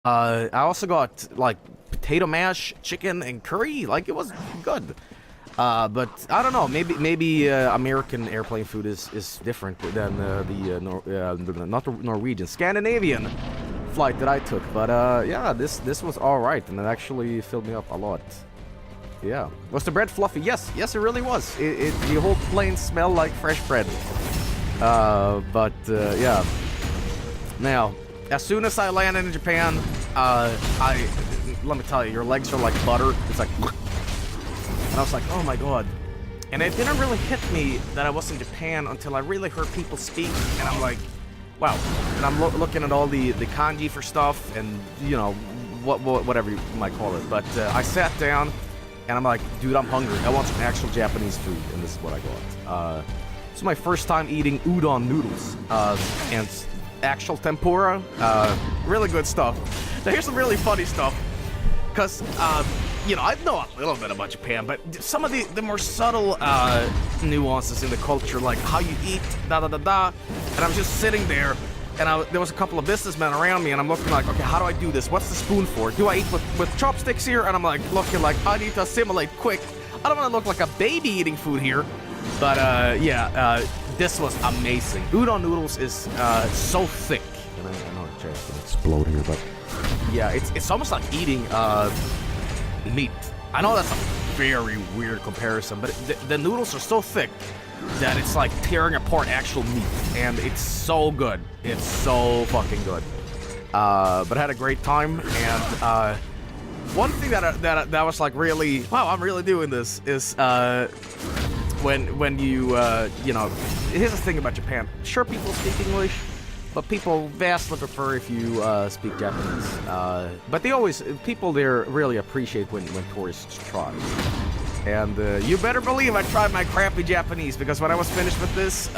I also got like potato mash, chicken, and curry. Like it was good. But I don't know. Maybe American airplane food is different than not the Norwegian, Scandinavian flight that I took. But yeah, this was all right, and it actually filled me up a lot. Yeah. Was the bread fluffy? Yes, it really was. The whole plane smelled like fresh bread. But yeah. Now, as soon as I landed in Japan, let me tell you, your legs are like butter. It's like, and I was like, oh my god. And it didn't really hit me that I was in Japan until I really heard people speak, and I'm like, wow. And I'm looking at all the kanji for stuff, and you know, whatever you might call it. But I sat down, and I'm like, dude, I'm hungry. I want some actual Japanese food, and this is what I got. This is my first time eating udon noodles, and actual tempura. Really good stuff. Now here's some really funny stuff, because you know, I know a little bit about Japan, but some of the more subtle nuances in the culture, like how you eat, da-da-da-da, and I was just sitting there, and there was a couple of businessmen around me, and I'm looking like, okay, how do I do this? What's the spoon for? Do I eat with chopsticks here? And I'm like, looking like, I need to assimilate quick. I don't want to look like a baby eating food here. But yeah, this was amazing. Udon noodles is so thick. And I know the chair's gonna explode here, but yeah, it's almost like eating meat. I know that's a very weird comparison, but the noodles are so thick that it's like tearing apart actual meat, and it's so good. It's so fucking good. But I had a great time, and one thing that was like really, wow, I'm really doing this is when you you know, here's the thing about Japan. Sure, people speak English, but people vastly prefer if you speak Japanese. But people there really appreciate when tourists try. And you better believe I tried my crappy Japanese, because when I was finished with this,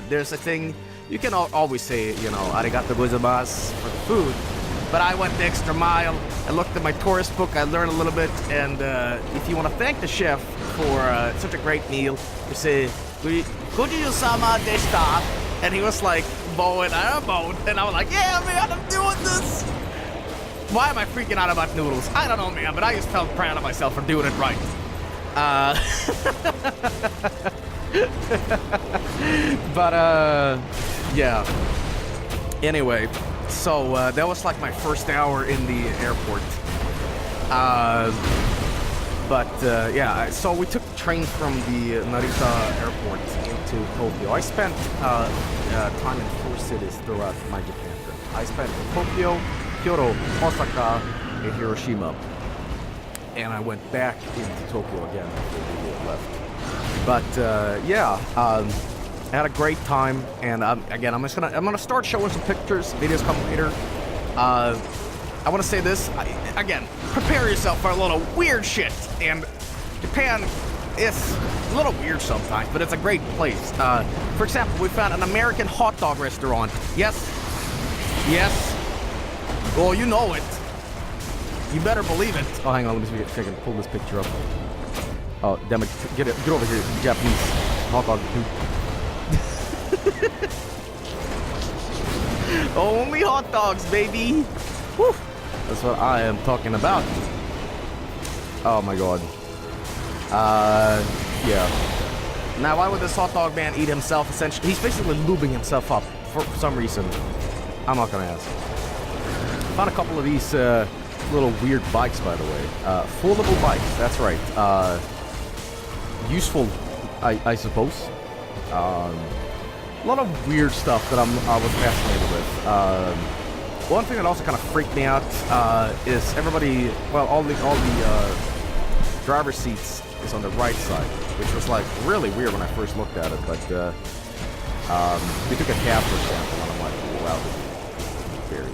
there's a thing, you can always say, you know, arigato gozaimasu for the food, but I went the extra mile. I looked at my tourist book, I learned a little bit, and if you want to thank the chef for such a great meal, you say, Goju-sama deshita, and he was like, bowing, I bowed, and I was like, yeah, man, I'm doing this! Why am I freaking out about noodles? I don't know, man, but I just felt proud of myself for doing it right. But yeah. Anyway, so that was like my first hour in the airport. Yeah, so we took the train from the Narita airport into Tokyo. I spent time in 4 cities throughout my Japan trip. I spent Tokyo, Kyoto, Osaka, and Hiroshima. And I went back into Tokyo again after we left. But yeah, I had a great time, and again, I'm gonna start showing some pictures. Videos come later. I want to say this again: prepare yourself for a little weird shit. And Japan is a little weird sometimes, but it's a great place. For example, we found an American hot dog restaurant. Yes. Well, you know it. You better believe it. Oh, hang on, let me see if I can pull this picture up. Oh, damn it. Get over here, Japanese hot dog dude. Only hot dogs, baby. Woo. That's what I am talking about. Oh my god. Yeah. Now, why would this hot dog man eat himself, essentially? He's basically lubing himself up for some reason. I'm not gonna ask. Found a couple of these, little weird bikes, by the way. Foldable bikes, that's right. Useful, I suppose. A lot of weird stuff that I was fascinated with. One thing that also kind of freaked me out is everybody, well, all the driver's seats is on the right side, which was like really weird when I first looked at it. But we took a cab, for example, and I'm like, wow, this is very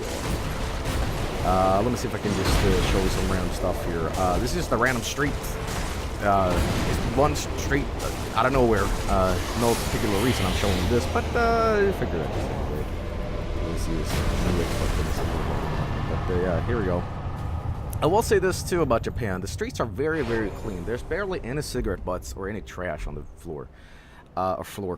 odd. Let me see if I can just show you some random stuff here. This is just a random street. It's one street out of nowhere. No particular reason I'm showing you this, but figure it out. Let me see this. But yeah, here we go. I will say this too about Japan. The streets are very, very clean. There's barely any cigarette butts or any trash on the floor. Or floor.